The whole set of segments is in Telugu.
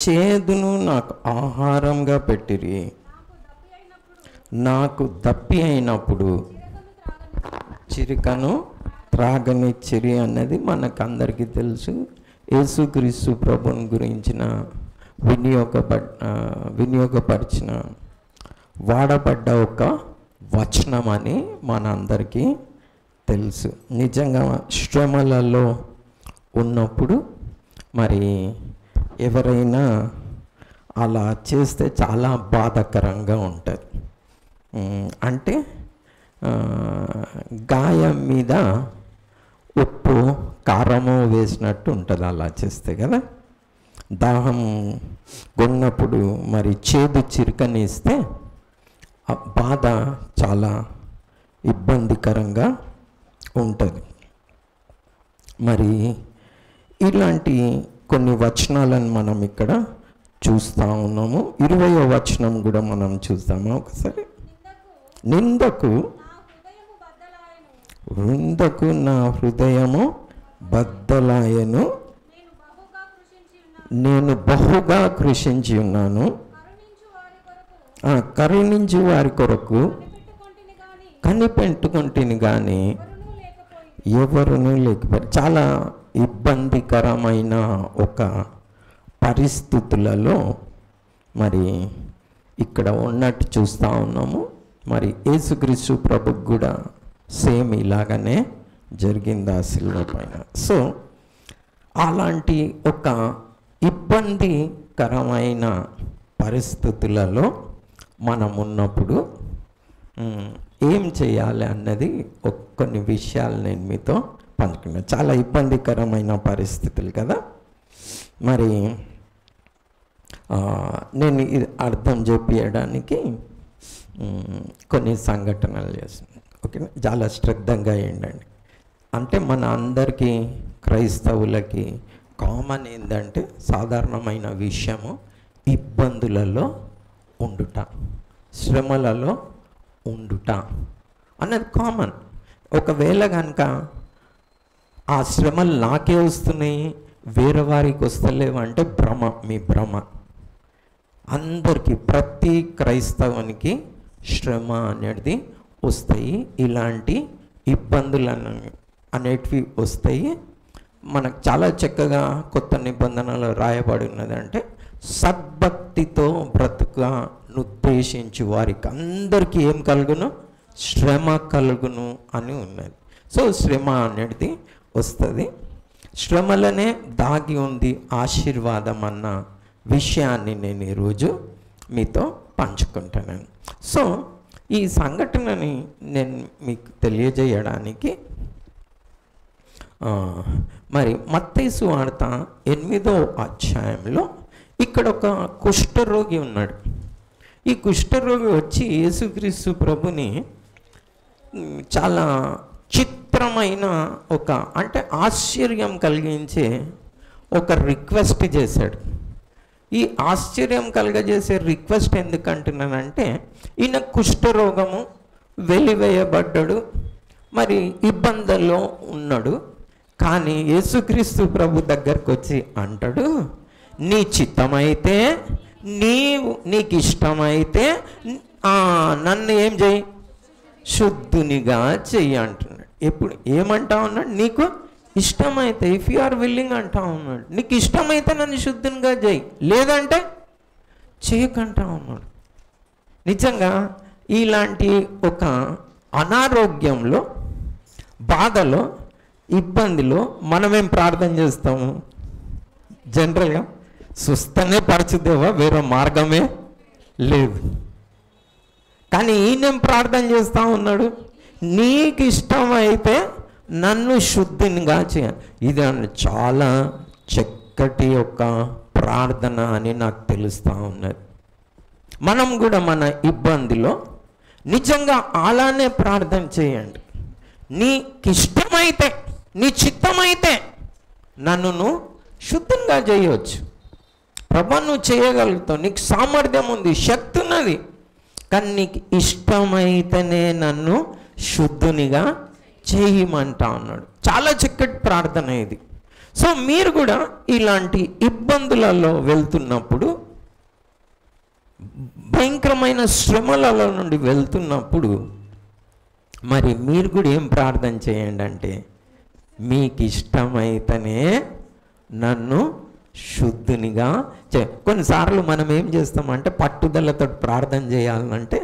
చేదును నాకు ఆహారంగా పెట్టిరి, నాకు దప్పి అయినప్పుడు చిరికను త్రాగనిచ్చిరి అన్నది మనకందరికీ తెలుసు. యేసుక్రీస్తు ప్రభుని గురించిన వినియోగపరిచిన వాడబడ్డ ఒక వచనం అని మనందరికీ తెలుసు. నిజంగా శ్రమలలో ఉన్నప్పుడు మరి ఎవరైనా అలా చేస్తే చాలా బాధాకరంగా ఉంటుంది. అంటే గాయం మీద ఉప్పు కారము వేసినట్టు ఉంటుంది అలా చేస్తే కదా. దాహం కొన్నప్పుడు మరి చేదు చిరుకనిస్తే ఆ బాధ చాలా ఇబ్బందికరంగా ఉంటుంది. మరి ఇలాంటి కొన్ని వచనాలను మనం ఇక్కడ చూస్తూ ఉన్నాము. 20వ వచనం కూడా మనం చూస్తాము ఒకసారి. నిందకు నా హృదయము బద్దలాయను, నేను బహుగా కృషించి ఉన్నాను. కరుణించు వారి కొరకు కనిపెట్టుకుంటుని కానీ ఎవరునూ లేకపోయారు. చాలా ఇబ్బందికరమైన ఒక పరిస్థితులలో మరి ఇక్కడ ఉన్నట్టు చూస్తూ ఉన్నాము. మరి యేసుక్రీస్తు ప్రభుకు కూడా సేమ్ ఇలాగనే జరిగింది ఆ శిలువ పైన. సో అలాంటి ఒక ఇబ్బందికరమైన పరిస్థితులలో మనం ఉన్నప్పుడు ఏం చేయాలి అన్నది కొన్ని విషయాలు నేను మీతో పంచుకున్నాను. చాలా ఇబ్బందికరమైన పరిస్థితులు కదా. మరి నేను ఇది అర్థం చెప్పడానికి కొన్ని సంఘటనలు చేస్తున్నాను. ఓకేనా, చాలా శ్రద్ధంగా ఏంటండి అంటే మన అందరికీ క్రైస్తవులకి కామన్ ఏంటంటే సాధారణమైన విషయము ఇబ్బందులలో ఉండుట, శ్రమలలో ఉండుట అన్నది కామన్. ఒకవేళ కనుక ఆ శ్రమలు నాకే వస్తున్నాయి వేరే వారికి వస్తలేవు అంటే భ్రమ, మీ భ్రమ. అందరికీ ప్రతి క్రైస్తవునికి శ్రమ అనేది వస్తాయి. ఇలాంటి ఇబ్బందులు అనేటివి వస్తాయి. మనకు చాలా చక్కగా కొత్త నిబంధనలు రాయబడి ఉన్నదంటే సద్భక్తితో బ్రతుకుగా ఉద్దేశించి వారికి అందరికీ ఏం కలుగును, శ్రమ కలుగును అని ఉన్నది. సో శ్రమ అనేది వస్తుంది. శ్రమలనే దాగి ఉంది ఆశీర్వాదం అన్న విషయాన్ని నేను ఈరోజు మీతో పంచుకుంటున్నాను. సో ఈ సంఘటనని నేను మీకు తెలియజేయడానికి మరి మత్తయి సువార్త 8వ అధ్యాయంలో ఇక్కడ ఒక కుష్ఠరోగి ఉన్నాడు. ఈ కుష్ఠరోగి వచ్చి యేసుక్రీస్తు ప్రభుని చాలా చిత్రమైన ఒక అంటే ఆశ్చర్యం కలిగించే ఒక రిక్వెస్ట్ చేశాడు. ఈ ఆశ్చర్యం కలగజేసే రిక్వెస్ట్ ఎందుకంటున్నానంటే ఈయన కుష్ఠరోగము, వెలివేయబడ్డాడు, మరి ఇబ్బందుల్లో ఉన్నాడు. కానీ యేసుక్రీస్తు ప్రభు దగ్గరకు వచ్చి అంటాడు, నీ చిత్తమైతే, నీకు ఇష్టమైతే నన్ను ఏం చేయి, శుద్ధునిగా చెయ్యి అంటున్నాడు. ఎప్పుడు ఏమంటా ఉన్నాడు, నీకు ఇష్టమైతే, ఇఫ్ యు ఆర్ విల్లింగ్ అంటా ఉన్నాడు. నీకు ఇష్టమైతే నన్ను శుద్ధునిగా చేయి, లేదంటే చేయకంటా ఉన్నాడు. నిజంగా ఇలాంటి ఒక అనారోగ్యంలో, బాధలో, ఇబ్బందిలో మనమేం ప్రార్థన చేస్తాము? జనరల్గా సుస్థనే పరచుదేవా, వేరే మార్గమే లేదు. కానీ ఈయనేం ప్రార్థన చేస్తూ ఉన్నాడు, నీకు ఇష్టమైతే నన్ను శుద్ధినిగా చేయ. ఇది చాలా చక్కటి ఒక ప్రార్థన అని నాకు తెలుస్తూ ఉన్నది. మనం కూడా మన ఇబ్బందిలో నిజంగా అలానే ప్రార్థన చేయండి. నీకు ఇష్టమైతే, నీ చిత్తమైతే నన్ను నువ్వు శుద్ధంగా చేయవచ్చు. ప్రభు నువ్వు చేయగలుగుతావు, నీకు సామర్థ్యం ఉంది, శక్తి ఉన్నది. కానీ నీకు ఇష్టమైతేనే నన్ను శుద్ధునిగా చేయమంటా ఉన్నాడు. చాలా చక్కటి ప్రార్థన ఇది. సో మీరు కూడా ఇలాంటి ఇబ్బందులలో వెళ్తున్నప్పుడు, భయంకరమైన శ్రమలలో నుండి వెళ్తున్నప్పుడు మరి మీరు కూడా ఏం ప్రార్థన చేయండి అంటే, మీకు ఇష్టమైతేనే నన్ను శుద్ధునిగా కొన్నిసార్లు మనం ఏం చేస్తామంటే పట్టుదలతో ప్రార్థన చేయాలంటే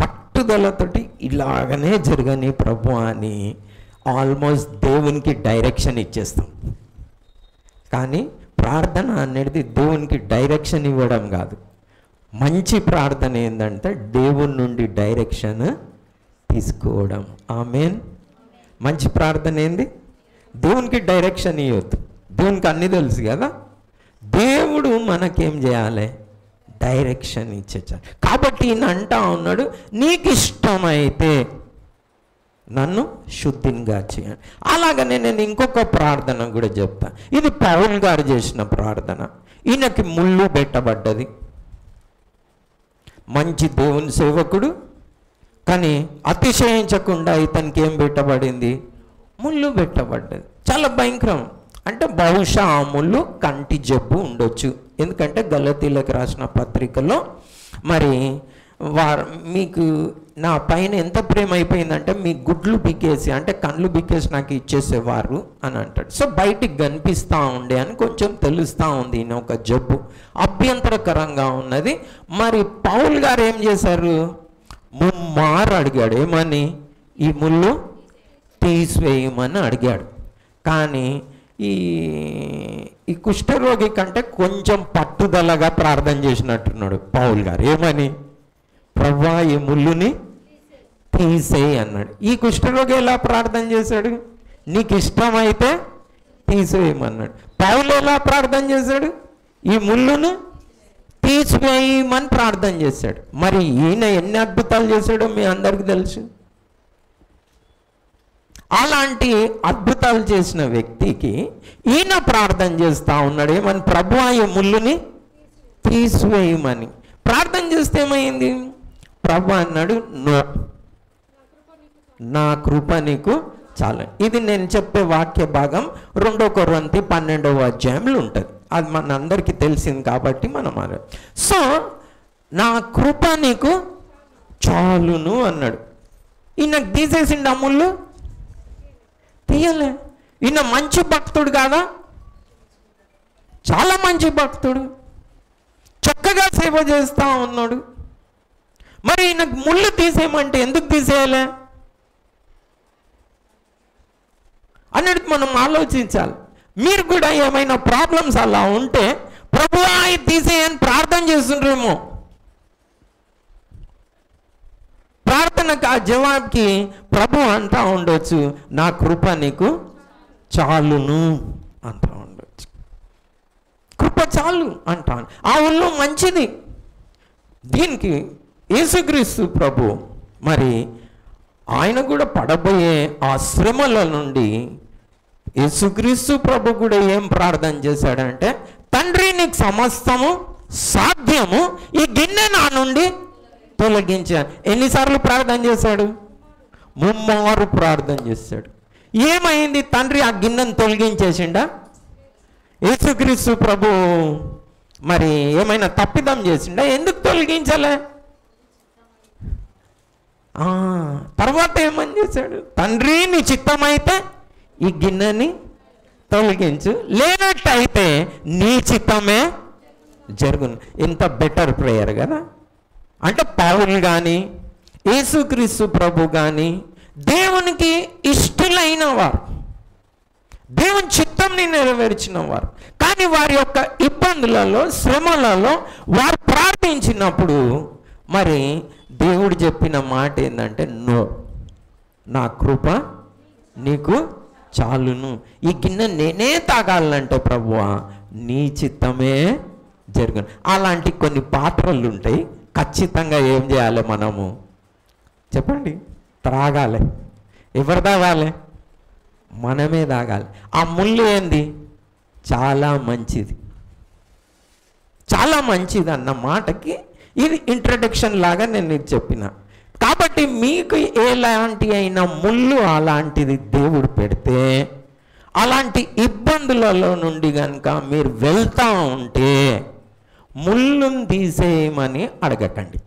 పట్టుదలతోటి ఇలాగనే జరగని ప్రభు అని ఆల్మోస్ట్ దేవునికి డైరెక్షన్ ఇచ్చేస్తాం. కానీ ప్రార్థన అనేది దేవునికి డైరెక్షన్ ఇవ్వడం కాదు. మంచి ప్రార్థన ఏంటంటే దేవుని నుండి డైరెక్షన్ తీసుకోవడం. ఆమేన్. మంచి ప్రార్థన ఏంది? దేవునికి డైరెక్షన్ ఇవ్వద్దు. దేవునికి అన్నీ తెలుసు కదా. దేవుడు మనకేం చేయాలి? డైరెక్షన్ ఇచ్చేచాడు. కాబట్టి ఈయన అంటా ఉన్నాడు, నీకు ఇష్టమైతే నన్ను శుద్ధిగా చేయండి. అలాగనే నేను ఇంకొక ప్రార్థన కూడా చెప్తా. ఇది పౌలు గారు చేసిన ప్రార్థన. ఈయనకి ముళ్ళు పెట్టబడ్డది. మంచి దేవుని సేవకుడు, కానీ అతిశయించకుండా ఇతనికి ఏం పెట్టబడింది? ముళ్ళు పెట్టబడ్డది. చాలా భయంకరం. అంటే బహుశా ఆ ముళ్ళు కంటి జబ్బు ఉండొచ్చు. ఎందుకంటే గలతీలకు రాసిన పత్రికలో మరి మీకు నా పైన ఎంత ప్రేమ అయిపోయిందంటే మీ గుడ్లు బిక్కేసి, అంటే కళ్ళు బిక్కేసి నాకు ఇచ్చేసేవారు అని అంటాడు. సో బయటికి కనిపిస్తూ ఉండే అని కొంచెం తెలుస్తూ ఉంది ఈయన ఒక జబ్బు, అభ్యంతరకరంగా ఉన్నది. మరి పౌలు గారు ఏం చేశారు? ముమ్మారు అడిగాడు. ఏమని? ఈ ముళ్ళు తీసివేయమని అడిగాడు. కానీ ఈ కుష్ఠరోగి కంటే కొంచెం పట్టుదలగా ప్రార్థన చేసినట్టున్నాడు పౌలు గారు. ఏమని? ప్రభువా ఈ ముళ్ళుని తీసేయి అన్నాడు. ఈ కుష్ఠరోగి ఎలా ప్రార్థన చేశాడు? నీకు ఇష్టమైతే తీసివేయమన్నాడు. పౌలు ఎలా ప్రార్థన చేశాడు? ఈ ముళ్ళును తీసివేయమని ప్రార్థన చేశాడు. మరి ఈయన ఎన్ని అద్భుతాలు చేశాడో మీ అందరికీ తెలుసు. అలాంటి అద్భుతాలు చేసిన వ్యక్తికి ఈయన ప్రార్థన చేస్తూ ఉన్నాడు. ఏమని? ప్రభువా ఈ ముళ్ళుని తీసివేయమని ప్రార్థన చేస్తే ఏమైంది? ప్రభు అన్నాడు, నో, నా కృప నీకు చాలు. ఇది నేను చెప్పే వాక్య భాగం 2 కొరింథీ 12వ అధ్యాయంలో ఉంటుంది. అది మన అందరికీ తెలిసింది కాబట్టి మనం సో నా కృప నీకు చాలును అన్నాడు. ఈయనకు తీసేసిండు ఆ ముళ్ళు? తీయలే. ఈయన మంచి భక్తుడు కాదా? చాలా మంచి భక్తుడు, చక్కగా సేవ చేస్తూ ఉన్నాడు. మరి ఈయనకు ముళ్ళు తీసేయమంటే ఎందుకు తీసేయాలి అనేది మనం ఆలోచించాలి. మీరు కూడా ఏమైనా ప్రాబ్లమ్స్ అలా ఉంటే ప్రభువా తీసేయని ప్రార్థన చేస్తుండ్రేమో. ప్రార్థనకు ఆ జవాబుకి ప్రభు అంటా ఉండొచ్చు, నా కృప నీకు చాలును అంటా ఉండొచ్చు. కృప చాలు అంటాను. ఆ ఒళ్ళు మంచిది. దీనికి యేసుక్రీస్తు ప్రభు మరి ఆయన కూడా పడబోయే ఆ శ్రమల నుండి యేసుక్రీస్తు ప్రభు కూడా ఏం ప్రార్థన చేశాడంటే, తండ్రి నీకు సమస్తము సాధ్యము, ఈ గిన్నె నా నుండి తొలగించాను. ఎన్నిసార్లు ప్రార్థన చేశాడు? ముమ్మారు ప్రార్థన చేశాడు. ఏమైంది? తండ్రి ఆ గిన్నెను తొలగించేసిండా? యేసుక్రీస్తు ప్రభు మరి ఏమైనా తప్పిదం చేసిండా? ఎందుకు తొలగించలే? తర్వాత ఏమని చేశాడు? తండ్రి నీ చిత్తమైతే ఈ గిన్నెని తొలగించు, లేనట్టయితే నీ చిత్తమే జరుగును. ఎంత బెటర్ ప్రేయర్ కదా. అంటే పౌలు కానీ యేసుక్రీస్తు ప్రభు కానీ దేవునికి ఇష్టలైన వారు, దేవుని చిత్తంని నెరవేర్చిన వారు. కానీ వారి యొక్క ఇబ్బందులలో, శ్రమలలో వారు ప్రార్థించినప్పుడు మరి దేవుడు చెప్పిన మాట ఏంటంటే, నో, నా కృప నీకు చాలును. ఈ గిన్నె నేనే తాగాలంటే ప్రభువా నీ చిత్తమే జరుగును. అలాంటి కొన్ని పాత్రలు ఉంటాయి. ఖచ్చితంగా ఏం చేయాలి మనము? చెప్పండి. త్రాగాలి. ఎవరు తాగాలి? మనమే తాగాలి. ఆ ముళ్ళు ఏంది? చాలా మంచిది, చాలా మంచిది అన్న మాటకి ఇది ఇంట్రడక్షన్ లాగా నేను ఇది చెప్పిన. కాబట్టి మీకు ఎలాంటి అయినా ముళ్ళు అలాంటిది దేవుడు పెడితే అలాంటి ఇబ్బందులలో నుండి కనుక మీరు వెళ్తూ ఉంటే ముళ్ళును తీసేయమని అడగకండి.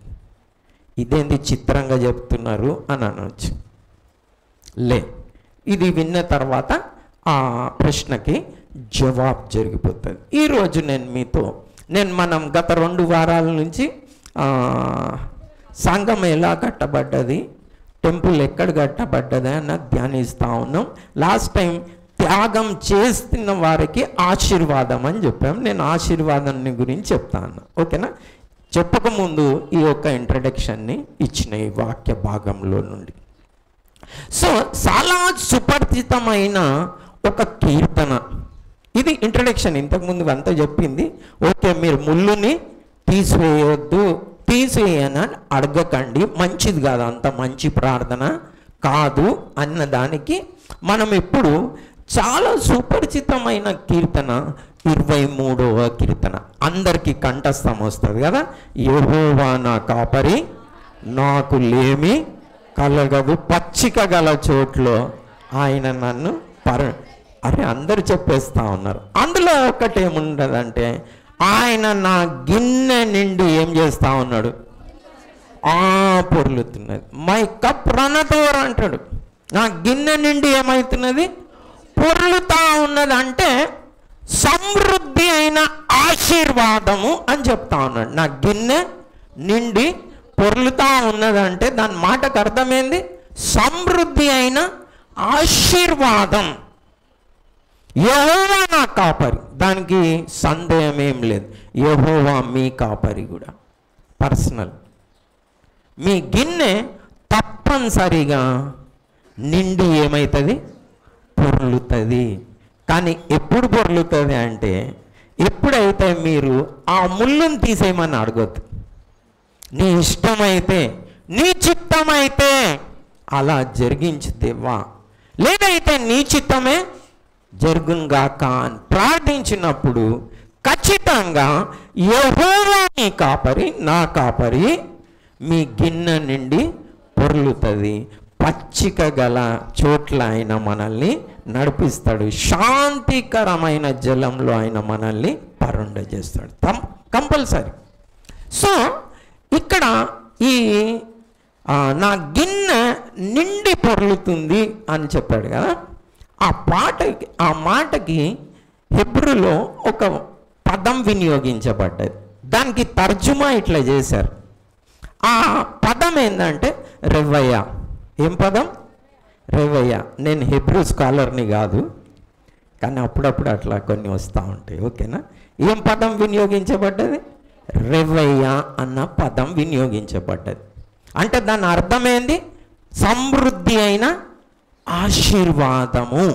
ఇదేంటి చిత్రంగా చెప్తున్నారు అని అనవచ్చు. ఇది విన్న తర్వాత ఆ ప్రశ్నకి జవాబు జరిగిపోతుంది. ఈరోజు మనం గత 2 వారాల నుంచి సంఘం ఎలా కట్టబడ్డది, టెంపుల్ ఎక్కడ కట్టబడ్డది అన్న ధ్యానిస్తూ ఉన్నాం. లాస్ట్ టైం త్యాగం చేస్తున్న వారికి ఆశీర్వాదం అని చెప్పాం. నేను ఆశీర్వాదాన్ని గురించి చెప్తాను, ఓకేనా? చెప్పకముందు ఈ యొక్క ఇంట్రడక్షన్ని ఇచ్చిన ఈ వాక్య భాగంలో నుండి. సో చాలా సుపరిచితమైన ఒక కీర్తన ఇది. ఇంట్రడక్షన్ ఇంతకుముందు అంతా చెప్పింది. ఓకే, మీరు ముళ్ళుని తీసివేయని అడగకండి, మంచిది కాదు, అంత మంచి ప్రార్థన కాదు అన్నదానికి మనం ఇప్పుడు చాలా సుపరిచితమైన కీర్తన 23వ కీర్తన అందరికీ కంఠస్థం వస్తుంది కదా. యెహోవా నా కాపరి, నాకు లేమి కలగదు, పచ్చిక గల చోట్లో ఆయన నన్ను అరే అందరు చెప్పేస్తా ఉన్నారు. అందులో ఒకటేముండదంటే ఆయన నా గిన్నె నిండి ఏం చేస్తా ఉన్నాడు, పొర్లుతున్నది. మై కప్ రన్నత్ ఓవర్ అంటాడు. నా గిన్నె నిండి ఏమవుతున్నది, పొర్లుతా ఉన్నది. అంటే సమృద్ధి అయిన ఆశీర్వాదము అని చెప్తా ఉన్నాడు. నా గిన్నె నిండి పొర్లుతా ఉన్నదంటే దాని మాటకు అర్థమైంది సమృద్ధి అయిన ఆశీర్వాదం. యెహోవా నా కాపరి, దానికి సందేహం ఏం లేదు. యెహోవా మీ కాపరి కూడా పర్సనల్. మీ గిన్నె తప్పనిసరిగా నిండి ఏమవుతుంది, పొర్లుతుంది. కానీ ఎప్పుడు పొర్లుతుంది అంటే ఎప్పుడైతే మీరు ఆ ముళ్ళును తీసేయమని అడగొద్దు. నీ ఇష్టమైతే, నీ చిత్తమైతే అలా జరిగించుదేవా, లేదైతే నీ చిత్తమే జరుగుగాక అని ప్రార్థించినప్పుడు ఖచ్చితంగా యెహోవా నీ కాపరి, నా కాపరి, మీ గిన్నె నిండి పొర్లుతుంది. పచ్చిక గల చోట్ల ఆయన మనల్ని నడిపిస్తాడు, శాంతికరమైన జలంలో ఆయన మనల్ని పరుండజేస్తాడు కంపల్సరీ. సో ఇక్కడ ఈ నా గిన్నె నిండి పొర్లుతుంది అని చెప్పాడు కదా. ఆ మాటకి హెబ్రూలో ఒక పదం వినియోగించబడ్డది. దానికి తర్జుమా ఇట్లా చేశారు. ఆ పదం ఏంటంటే రెవయ్య. ఏం పదం? రెవయ్య. నేను హెబ్రూ స్కాలర్ని కాదు, కానీ అప్పుడప్పుడు అట్లా కొన్ని వస్తూ ఉంటాయి, ఓకేనా? ఏం పదం వినియోగించబడ్డది? రెవయ్య అన్న పదం వినియోగించబడ్డది. అంటే దాని అర్థమైంది సమృద్ధి అయిన ఆశీర్వాదము.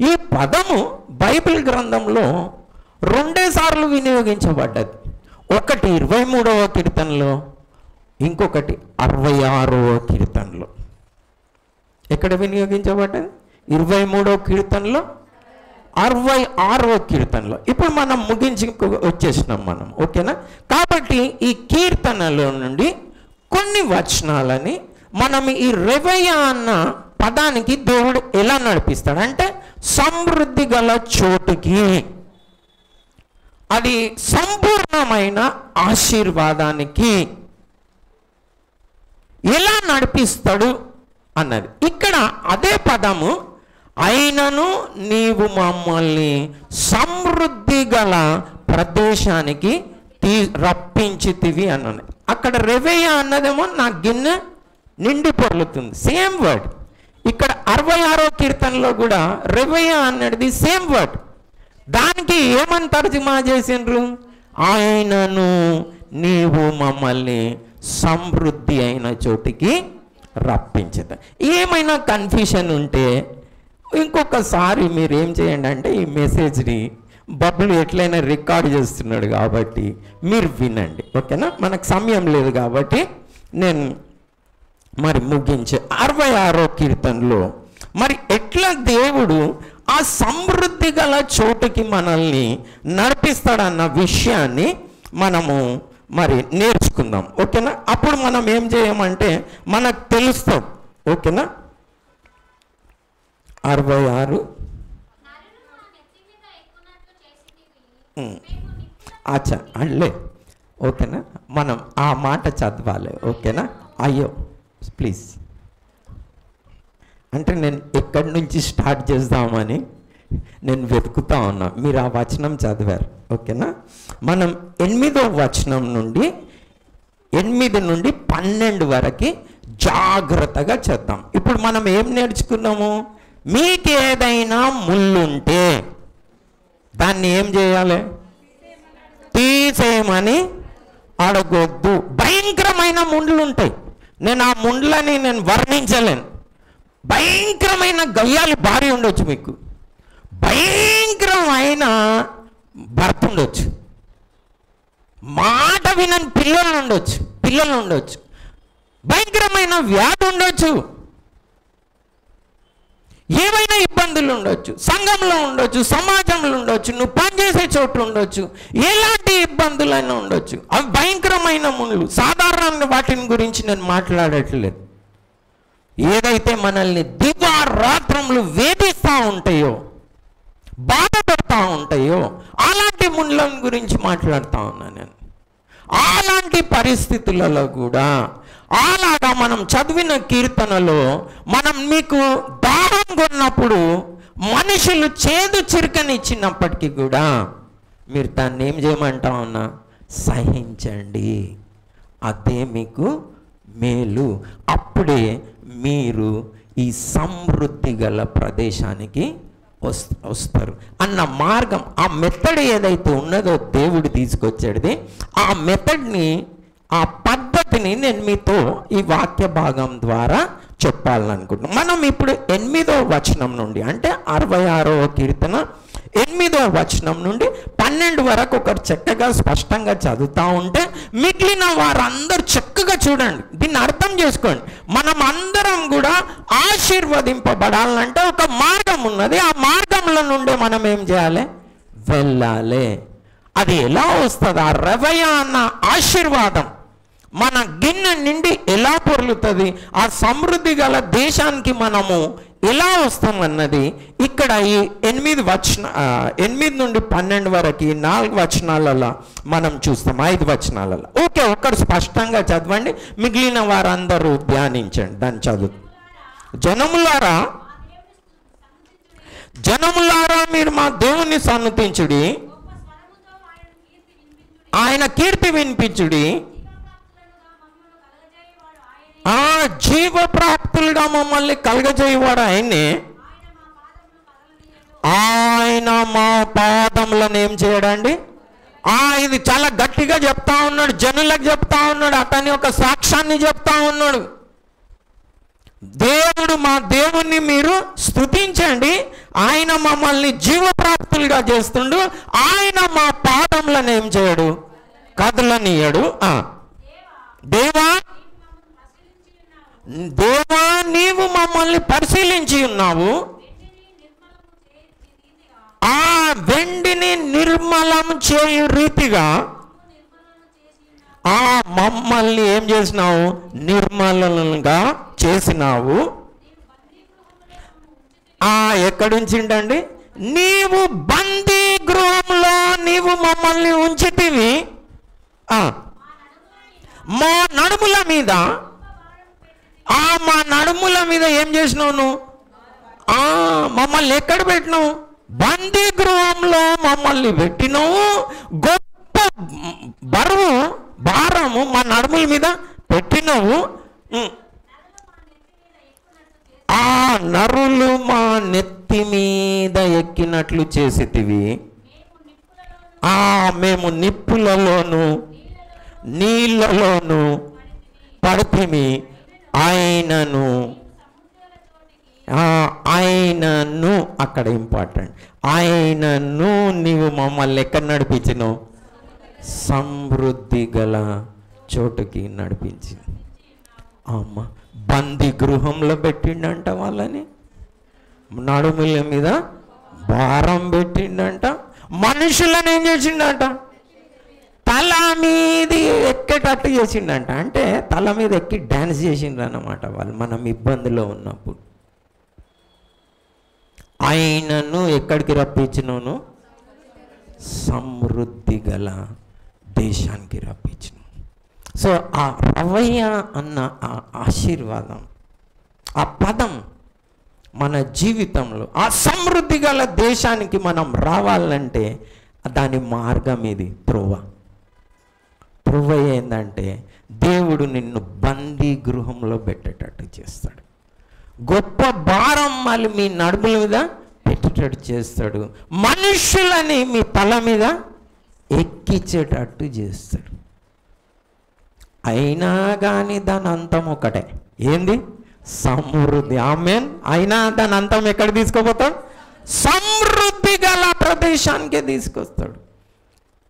ఈ పదము బైబిల్ గ్రంథంలో 2 సార్లు వినియోగించబడ్డది. ఒకటి 23వ కీర్తనలో, ఇంకొకటి 66వ కీర్తనలో. ఎక్కడ వినియోగించబడ్డది? 23వ కీర్తనలో, 66వ కీర్తనలో. ఇప్పుడు మనం ముగించి వచ్చేసినాం మనం, ఓకేనా? కాబట్టి ఈ కీర్తనలో నుండి కొన్ని వచనాలని మనం ఈ రెవయ్య అన్న పదానికి దేవుడు ఎలా నడిపిస్తాడు అంటే సమృద్ధి గల చోటుకి, అది సంపూర్ణమైన ఆశీర్వాదానికి ఎలా నడిపిస్తాడు అన్నది. ఇక్కడ అదే పదము అయినను నీవు మమ్మల్ని సమృద్ధి గల ప్రదేశానికి రప్పించితివి అన్నది. అక్కడ రెవయ్య అన్నదేమో నా గిన్నె నిండి పొర్లుతుంది, సేమ్ వర్డ్. ఇక్కడ 66వ కీర్తనలో కూడా రెవయ్య అన్నది సేమ్ వర్డ్. దానికి ఏమని తర్జుమా చేసిండ్రు? ఆయనను నీవు మమ్మల్ని సమృద్ధి అయిన చోటికి రప్పించదు. ఏమైనా కన్ఫ్యూషన్ ఉంటే ఇంకొకసారి మీరు ఏం చేయండి అంటే ఈ మెసేజ్ని బబ్బులు ఎట్లయినా రికార్డ్ చేస్తున్నాడు కాబట్టి మీరు వినండి, ఓకేనా? మనకు సమయం లేదు కాబట్టి నేను మరి ముగించే 66వ కీర్తనలో మరి ఎట్లా దేవుడు ఆ సమృద్ధి గల చోటుకి మనల్ని నడిపిస్తాడన్న విషయాన్ని మనము మరి నేర్చుకుందాం, ఓకేనా? అప్పుడు మనం ఏం చేయమంటే మనకు తెలుస్తాం, ఓకేనా? 66 అచ్చా అల్లే ఓకేనా, మనం ఆ మాట చదవాలి ఓకేనా. అయ్యో ప్లీజ్, అంటే నేను ఎక్కడి నుంచి స్టార్ట్ చేద్దామని నేను వెతుకుతా ఉన్నా, మీరు ఆ వచనం చదివారు ఓకేనా. మనం 8వ వచనం నుండి 8 నుండి 12 వరకు జాగ్రత్తగా చేద్దాం. ఇప్పుడు మనం ఏం నేర్చుకున్నాము? మీకు ఏదైనా ముళ్ళుంటే దాన్ని ఏం చేయాలి? తీసేయమని అడగొద్దు. భయంకరమైన ముండ్లు ఉంటాయి, నేను ఆ ముండ్లని నేను వర్ణించలేను. భయంకరమైన గయ్యాలి భార్య ఉండొచ్చు, మీకు భయంకరమైన భర్త ఉండొచ్చు, మాట వినని పిల్లలు ఉండొచ్చు, భయంకరమైన వ్యాధి ఉండొచ్చు, ఏవైనా ఇబ్బందులు ఉండొచ్చు, సంఘంలో ఉండొచ్చు, సమాజంలో ఉండొచ్చు, నువ్వు పనిచేసే చోట్ల ఉండొచ్చు, ఎలాంటి ఇబ్బందులైనా ఉండొచ్చు. అవి భయంకరమైన ముళ్ళు. సాధారణంగా వాటిని గురించి నేను మాట్లాడట్లేదు. ఏదైతే మనల్ని దివారాత్రములు వేధిస్తూ ఉంటాయో, బాధ పెడతా ఉంటాయో, అలాంటి ముళ్ళ గురించి మాట్లాడుతూ ఉన్నాను నేను. అలాంటి పరిస్థితులలో కూడా అలాగా మనం చదివిన కీర్తనలో మనం మీకు దాహం కొన్నప్పుడు మనుషులు చేదు చిరుకనిచ్చినప్పటికీ కూడా మీరు దాన్ని ఏం చేయమంటా ఉన్నా? సహించండి, అదే మీకు మేలు. అప్పుడే మీరు ఈ సమృద్ధి గల ప్రదేశానికి వస్తారు అన్న మార్గం, ఆ మెథడ్ ఏదైతే ఉన్నదో దేవుడు తీసుకొచ్చేది, ఆ మెథడ్ని, ఆ పద్ధతిని నేను మీతో ఈ వాక్య భాగం ద్వారా చెప్పాలనుకుంటున్నాను. మనం ఇప్పుడు 8వ వచనం నుండి, అంటే 66వ కీర్తన 8వ వచనం నుండి 12 వరకు ఒకరు చక్కగా స్పష్టంగా చదువుతూ ఉంటే మిగిలిన వారందరూ చక్కగా చూడండి, దీన్ని అర్థం చేసుకోండి. మనం అందరం కూడా ఆశీర్వదింపబడాలంటే ఒక మార్గం ఉన్నది, ఆ మార్గంలో నుండి మనం ఏం చేయాలి? వెళ్ళాలి. అది ఎలా వస్తుంది? ఆ రవయ అన్న ఆశీర్వాదం మన గిన్నె నిండి ఎలా పొర్లుతుంది, ఆ సమృద్ధి గల దేశానికి మనము ఎలా వస్తామన్నది ఇక్కడ ఈ 8 నుండి 12 వరకు 4 వచనాలలో మనం చూస్తాం, 5 వచనాలలో. ఓకే, ఒకరు స్పష్టంగా చదవండి, మిగిలిన వారందరూ ధ్యానించండి దాన్ని చదువు. జనములారా మీరు మా దేవుని సన్నుతించుడి, ఆయన కీర్తి వినిపించుడి, జీవప్రాప్తులుగా మమ్మల్ని కలగజేయవాడు ఆయనే, ఆయన మా పాదములను ఏం చేయడండి? ఇది చాలా గట్టిగా చెప్తా ఉన్నాడు, జనులకు చెప్తా ఉన్నాడు, అతని ఒక సాక్ష్యాన్ని చెప్తా ఉన్నాడు. మా దేవుణ్ణి మీరు స్తుతించండి, ఆయన మమ్మల్ని జీవప్రాప్తులుగా చేస్తుండు, ఆయన మా పాదములను ఏం చేయడు? కదలనీయడు. దేవా నీవు మమ్మల్ని పరిశీలించి ఉన్నావు, ఆ వెండిని నిర్మలం చేయు రీతిగా మమ్మల్ని ఏం చేసినావు? నిర్మలంగా చేసినావు. ఎక్కడుంచిండండి? నీవు బందీ గృహంలో నీవు మమ్మల్ని ఉంచితివి, మా నడుముల మీద ఏం చేసినావు నువ్వు? మమ్మల్ని ఎక్కడ పెట్టినావు? బందీ గృహంలో మమ్మల్ని పెట్టినావు. గొప్ప భారము మా నడుముల మీద పెట్టినావు. నరులు మా నెత్తి మీద ఎక్కినట్లు చేసేటివి, మేము నిప్పులలోను నీళ్ళలోను పడితిమి, ఆయనను అక్కడ ఇంపార్టెంట్, ఆయనను నీవు మమ్మల్ని ఎక్కడ నడిపించినావు? సమృద్ధి గల చోటుకి నడిపించి. బందీ గృహంలో పెట్టిండంట, వాళ్ళని నడుముల మీద భారం పెట్టిండంట. మనుషులను ఏం చేసిండంట? తల మీద ఎక్కేటట్టు చేసిండంట. అంటే తల మీద ఎక్కి డ్యాన్స్ చేసిండ్రు అన్నమాట వాళ్ళు, మనం ఇబ్బందిలో ఉన్నప్పుడు. ఆయనను ఎక్కడికి రప్పించినాను? సమృద్ధి గల దేశానికి రప్పించిన. సో ఆ రవయ్య అన్న ఆ ఆశీర్వాదం, ఆ పదం మన జీవితంలో ఆ సమృద్ధి గల దేశానికి మనం రావాలంటే దాని మార్గం ఇది. త్రోవ ఏంటంటే దేవుడు నిన్ను బందీ గృహంలో పెట్టేటట్టు చేస్తాడు. గొప్ప భారం మళ్ళీ మీ నడుముల మీద పెట్టేటట్టు చేస్తాడు. మనుషులని మీ తల మీద ఎక్కించేటట్టు చేస్తాడు. అయినా కానీ దాని అంతం ఒకటే, ఏంది? సమృద్ధి. ఆమేన్. అయినా దాని అంతం ఎక్కడ తీసుకుపోతాడు? సమృద్ధి గల ప్రదేశానికే తీసుకొస్తాడు.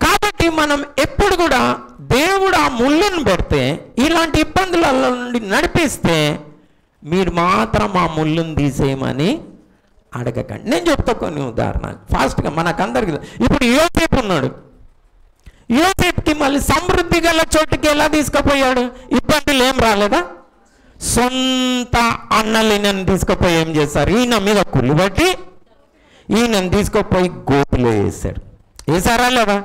కాబట్టి మనం ఎప్పుడు కూడా దేవుడు ఆ ముళ్ళను పెడితే, ఇలాంటి ఇబ్బందుల నుండి నడిపిస్తే మీరు మాత్రం ఆ ముళ్ళును తీసేయమని అడగకండి. నేను చెప్తా కొన్ని ఉదాహరణలు ఫాస్ట్గా మనకందరికి. ఇప్పుడు యోసేపు ఉన్నాడు. యోసేపుకి మళ్ళీ సమృద్ధి గల చోటుకి ఎలా తీసుకుపోయాడు? ఇబ్బందులు ఏం రాలేదా? సొంత అన్నలు ఈయనను తీసుకుపోయి ఏం చేస్తారు? ఈయన మీద కుళ్ళుబట్టి ఈయనను తీసుకుపోయి గోతులో వేశారు. వేసారా లేదా?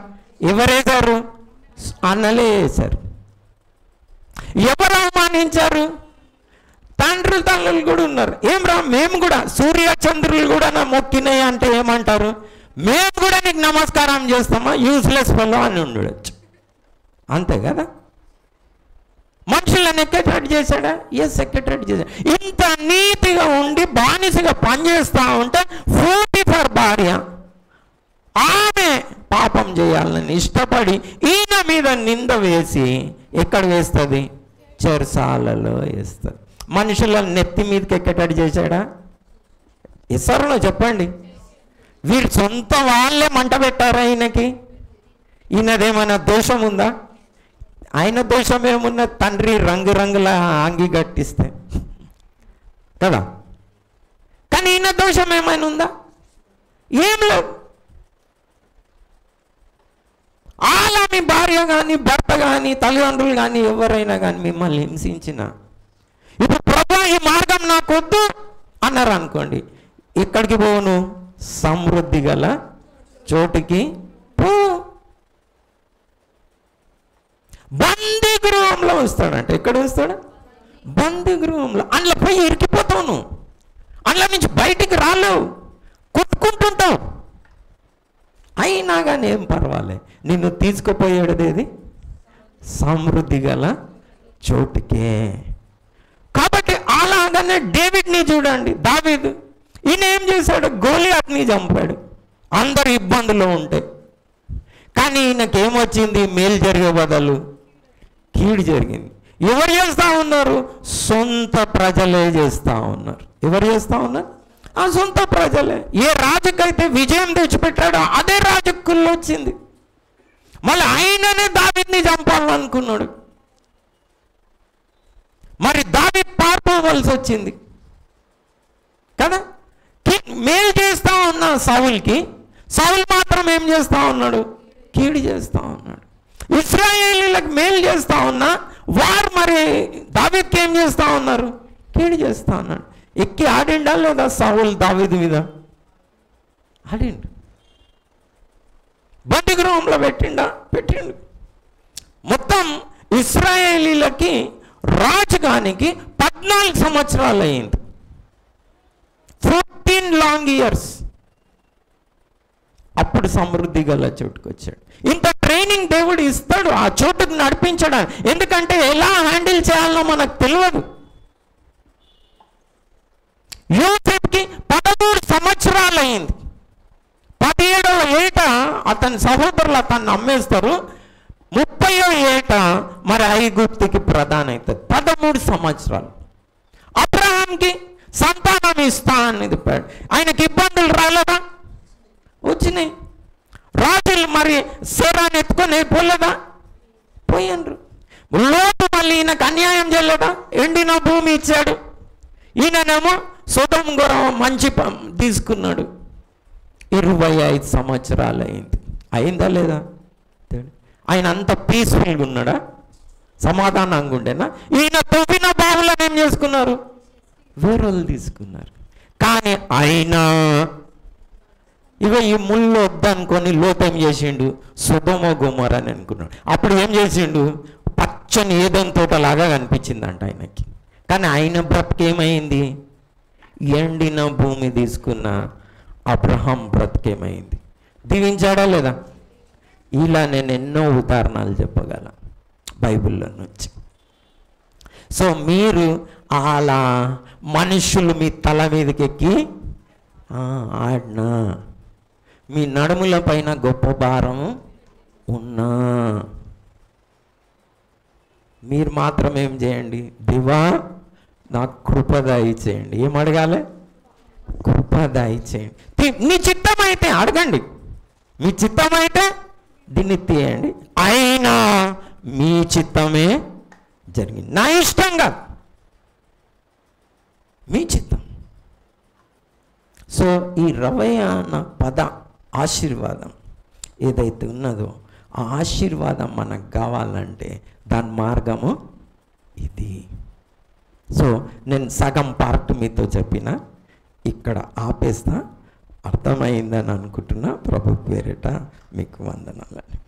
ఎవరు వేశారు? అన్నలే వేశారు. ఎవరు అవమానించారు? తల్లులు కూడా ఉన్నారు. ఏం రా, మేము కూడా సూర్య చంద్రులు కూడా నా మొక్కినాయి అంటే ఏమంటారు? మేము కూడా నీకు నమస్కారం చేస్తామా? యూస్లెస్ ఫెలో అని ఉండొచ్చు. అంతే కదా? మనుషులను ఎక్కేటట్టు చేశాడా? ఎస్, ఎక్కేటట్టు చేశాడు. ఇంత నీతిగా ఉండి బానిసగా పనిచేస్తూ ఉంటే పోతీఫర్ భార్య ఆమె పాపం చేయాలని ఇష్టపడి ఈయన మీద నింద వేసి ఎక్కడ వేస్తుంది? చెరసాలలో వేస్తుంది. మనుషులను నెత్తి మీదకి ఎక్కేటట్టు చేశాడా? ఇస్తారో చెప్పండి. వీరు సొంత వాళ్ళే మంట పెట్టారా ఈయనకి? ఈయనదేమైనా దోషం ఉందా? ఆయన దోషం ఏమున్న? తండ్రి రంగురంగుల అంగి కట్టిస్తే కదా. కానీ ఈయన దోషం ఏమైనా ఉందా? ఏం లేదు. అలా మీ భార్య కానీ భర్త కానీ తల్లిదండ్రులు కానీ ఎవరైనా కానీ మిమ్మల్ని హింసించిన, ఇప్పుడు ప్రభు ఈ మార్గం నాకు వద్దు అన్నారు అనుకోండి, ఎక్కడికి పోను? సమృద్ధి గల చోటికి పో. బందీ గృహంలో వస్తాడంట. ఎక్కడ వస్తాడు? బందీ గృహంలో. అందులో పోయి ఇరికిపోతావు. అందులో నుంచి బయటికి రాలేవు, కొట్టుకుంటుంటావు. అయినా కానీ ఏం పర్వాలే, నిన్ను తీసుకుపోయేది సమృద్ధి గల చోటుకే. కాబట్టి అలాగనే డేవిడ్ని చూడండి. దావీదు ఈయన ఏం చేశాడు? గోలియాత్ని చంపాడు. అందరు ఇబ్బందులు ఉంటే. కానీ ఈయనకి ఏమొచ్చింది? మేలు జరిగే బదులు కీడు జరిగింది. ఎవరు చేస్తూ ఉన్నారు? సొంత ప్రజలే చేస్తూ ఉన్నారు. ఎవరు చేస్తూ ఉన్నారు? ఆ సొంత ప్రజలే. ఏ రాజుకైతే విజయం తెచ్చిపెట్టాడో అదే రాజుకుల్లో వచ్చింది. మళ్ళీ ఆయననే దావీదుని చంపాలనుకున్నాడు. మరి దావీదు పారిపోవలసి వచ్చింది కదా. మేలు చేస్తూ ఉన్నా సౌలుకి, సౌలు మాత్రం ఏం చేస్తూ ఉన్నాడు? కీడు చేస్తూ ఉన్నాడు. ఇశ్రాయేలీలకు మేలు చేస్తూ ఉన్నా వారు మరి దావీదుకి ఏం చేస్తూ ఉన్నారు? కీడు చేస్తూ ఉన్నాడు. ఎక్కి ఆడిండా లేదా సౌలు దావీదు మీద? ఆడిండు. బందీ గృహంలో పెట్టిండు. మొత్తం ఇశ్రాయేలీలకి రాజుగానికి 14 సంవత్సరాలు అయింది. 14 లాంగ్ ఇయర్స్. అప్పుడు సమృద్ధి గల చోటుకు వచ్చాడు. ఇంత ట్రైనింగ్ దేవుడు ఇస్తాడు ఆ చోటుకు నడిపించడం. ఎందుకంటే ఎలా హ్యాండిల్ చేయాలో మనకు తెలియదు. యోసేపుకి 13 సంవత్సరాలు అయింది. 17వ ఏట అతని సహోదరులు అతన్ని అమ్మేస్తారు. 30వ ఏట మరి ఐగుప్తుకి ప్రధాని అవుతుంది. 13 సంవత్సరాలు. అబ్రహాంకి సంతానం ఇస్తా అని చెప్పాడు. ఆయనకి ఇబ్బందులు రాలేదా? వచ్చినాయి. రాజులు మరి శరాన్ని ఎత్తుకొని పోలేదా? పోయినరు. లోతు మళ్ళీ ఈయనకు అన్యాయం చేయలేదా? ఎండిన భూమి ఇచ్చాడు. ఈయననేమో సొదొమ గొరవ మంచి తీసుకున్నాడు. 25 సంవత్సరాలు అయింది. అయిందా లేదా? ఆయన అంత పీస్ఫుల్గా ఉన్నాడా? సమాధానంగా ఉండేనా? ఈయన తవ్విన బావులను ఏం చేసుకున్నారు? వేరేలు తీసుకున్నారు. కానీ అయినా ఇక ఈ ముళ్ళు వద్దనుకొని లోతు ఏం చేసిండు, సొదొమ గొమొర అని అనుకున్నాడు. అప్పుడు ఏం చేసిండు, పచ్చని ఏదైనా తోటలాగా కనిపించిందంట ఆయనకి. కానీ ఆయన బ్రతికేమైంది, ఎండిన భూమి తీసుకున్న అబ్రహాం బ్రతికేమైంది, దీవించాడా లేదా? ఇలా నేను ఎన్నో ఉదాహరణలు చెప్పగల బైబిల్లో నుంచి. సో మీరు అలా మనుషులు మీ తల మీదకి ఎక్కి ఆడినా, మీ నడుముల పైన గొప్ప భారం ఉన్నా, మీరు మాత్రం ఏం చేయండి, దేవా నాకు కృప దయచేయండి. ఏం అడగాలి, కృప దయచేయండి. మీ చిత్తం అయితే అడగండి, మీ చిత్తం అయితే దీన్ని తీయండి, అయినా మీ చిత్తమే జరిగింది, నా ఇష్టం కాదు, మీ చిత్తం. సో ఈ రవయ్య అన్న పద ఆశీర్వాదం ఏదైతే ఉన్నదో ఆ ఆశీర్వాదం మనకు కావాలంటే దాని మార్గము ఇది. సో నేను సగం పార్ట్ మీతో చెప్పిన, ఇక్కడ ఆపేస్తా. అర్థమైందని అనుకుంటున్నా. ప్రభు పేరిట మీకు వందనాలు.